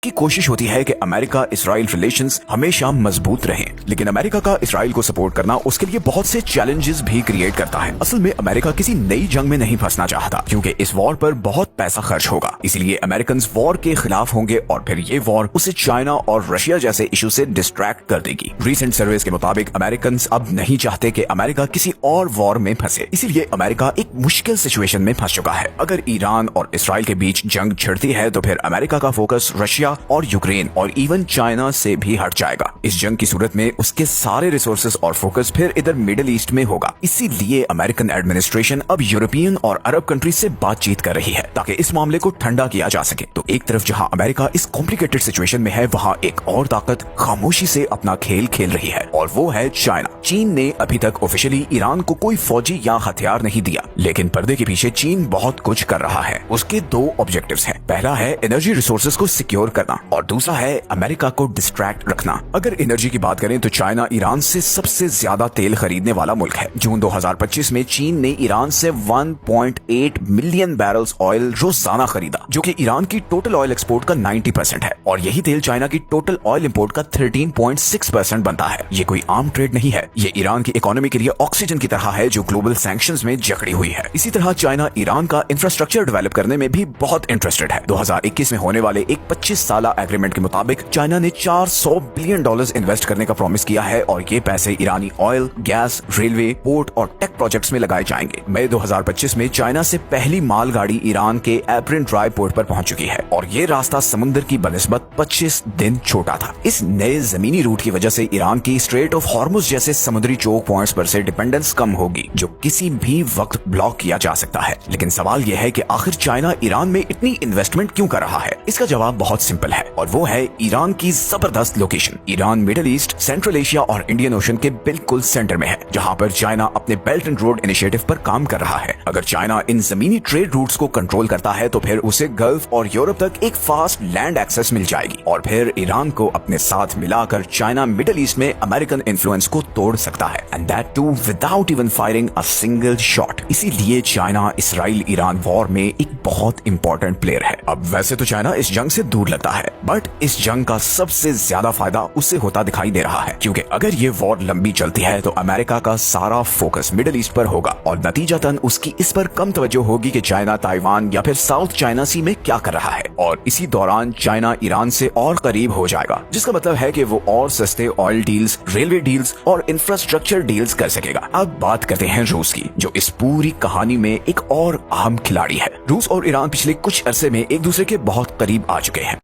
की कोशिश होती है कि अमेरिका इसराइल रिलेशंस हमेशा मजबूत रहें, लेकिन अमेरिका का इसराइल को सपोर्ट करना उसके लिए बहुत से चैलेंजेस भी क्रिएट करता है। असल में अमेरिका किसी नई जंग में नहीं फंसना चाहता, क्योंकि इस वॉर पर बहुत पैसा खर्च होगा। इसीलिए अमेरिकन वॉर के खिलाफ होंगे और फिर ये वॉर उसे चाइना और रशिया जैसे इशू से डिस्ट्रैक्ट कर देगी। रिसेंट सर्वेस के मुताबिक अमेरिकन अब नहीं चाहते कि अमेरिका किसी और वॉर में फंसे, इसीलिए अमेरिका एक मुश्किल सिचुएशन में फंस चुका है। अगर ईरान और इसराइल के बीच जंग छिड़ती है तो फिर अमेरिका का फोकस रशिया और यूक्रेन और इवन चाइना से भी हट जाएगा। इस जंग की सूरत में उसके सारे रिसोर्सेज और फोकस फिर इधर मिडिल ईस्ट में होगा। इसीलिए अमेरिकन एडमिनिस्ट्रेशन अब यूरोपियन और अरब कंट्रीज से बातचीत कर रही है ताकि इस मामले को ठंडा किया जा सके। तो एक तरफ जहां अमेरिका इस कॉम्प्लिकेटेड सिचुएशन में है, वहां एक और ताकत खामोशी से अपना खेल खेल रही है और वो है चाइना। चीन ने अभी तक ऑफिशियली ईरान को कोई फौजी या हथियार नहीं दिया, लेकिन पर्दे के पीछे चीन बहुत कुछ कर रहा है। उसके दो ऑब्जेक्टिव्स हैं। पहला है एनर्जी रिसोर्सेज को सिक्योर करना और दूसरा है अमेरिका को डिस्ट्रैक्ट रखना। अगर एनर्जी की बात करें तो चाइना ईरान से सबसे ज्यादा तेल खरीदने वाला मुल्क है। जून 2025 में चीन ने ईरान से 1.8 मिलियन बैरल्स ऑयल रोजाना खरीदा, जो कि ईरान की टोटल ऑयल एक्सपोर्ट का 90% है और यही तेल चाइना की टोटल ऑयल इंपोर्ट का 13.6% बनता है। ये कोई आम ट्रेड नहीं है, ये ईरान की इकोनॉमी के लिए ऑक्सीजन की तरह है जो ग्लोबल सैंक्शंस में जकड़ी हुई है। इसी तरह चाइना ईरान का इंफ्रास्ट्रक्चर डेवलप करने में भी बहुत इंटरेस्टेड है। 2021 में होने वाले एक 25 साल एग्रीमेंट के मुताबिक चाइना ने $400 बिलियन इन्वेस्ट करने का प्रॉमिस किया है और ये पैसे ईरानी ऑयल, गैस, रेलवे, पोर्ट और टेक प्रोजेक्ट्स में लगाए जाएंगे। मई 2025 में चाइना से पहली मालगाड़ी ईरान के एप्रिन ड्राई पोर्ट पर पहुंच चुकी है और ये रास्ता समुद्र की बनिस्बत 25 दिन छोटा था। इस नए जमीनी रूट की वजह से ईरान की स्ट्रेट ऑफ हॉर्मुज जैसे समुद्री चोक पॉइंट्स पर से डिपेंडेंस कम होगी, जो किसी भी वक्त ब्लॉक किया जा सकता है। लेकिन सवाल यह है कि आखिर चाइना ईरान में इतनी इन्वेस्टमेंट क्यों कर रहा है? इसका जवाब बहुत सिंपल है और वो है ईरान की जबरदस्त location. Iran middle east, central Asia और इंडियन ओशन के बिल्कुल सेंटर में है, जहां पर चाइना अपने बेल्ट एंड रोड इनिशिएटिव पर काम कर रहा है। अगर चाइना इन जमीनी ट्रेड रूट्स को कंट्रोल करता है तो फिर उसे गल्फ और यूरोप तक एक फास्ट लैंड एक्सेस मिल जाएगी और फिर ईरान को अपने साथ मिलाकर चाइना मिडिल ईस्ट में अमेरिकन इन्फ्लुएंस को तोड़ सकता है, and that too without even firing a single shot. इसीलिए चाइना इसराइल ईरान वॉर में एक बहुत इंपॉर्टेंट प्लेयर है। अब वैसे तो चाइना इस जंग से दूर लगता है, बट इस जंग का सबसे ज्यादा फायदा उससे होता दिखाई दे रहा है, क्योंकि अगर ये वॉर लंबी चलती है तो अमेरिका का सारा फोकस मिडिल ईस्ट पर होगा और नतीजतन उसकी इस पर कम तवज्जो होगी कि चाइना ताइवान या फिर साउथ चाइना सी में क्या कर रहा है। और इसी दौरान चाइना ईरान से और करीब हो जाएगा, जिसका मतलब है कि वो और सस्ते ऑयल डील्स, रेलवे डील्स और इंफ्रास्ट्रक्चर डील्स कर सकेगा। अब बात करते हैं रूस की, जो इस पूरी कहानी में एक और अहम खिलाड़ी है। रूस और ईरान पिछले कुछ अरसे में एक दूसरे के बहुत करीब आ चुके हैं।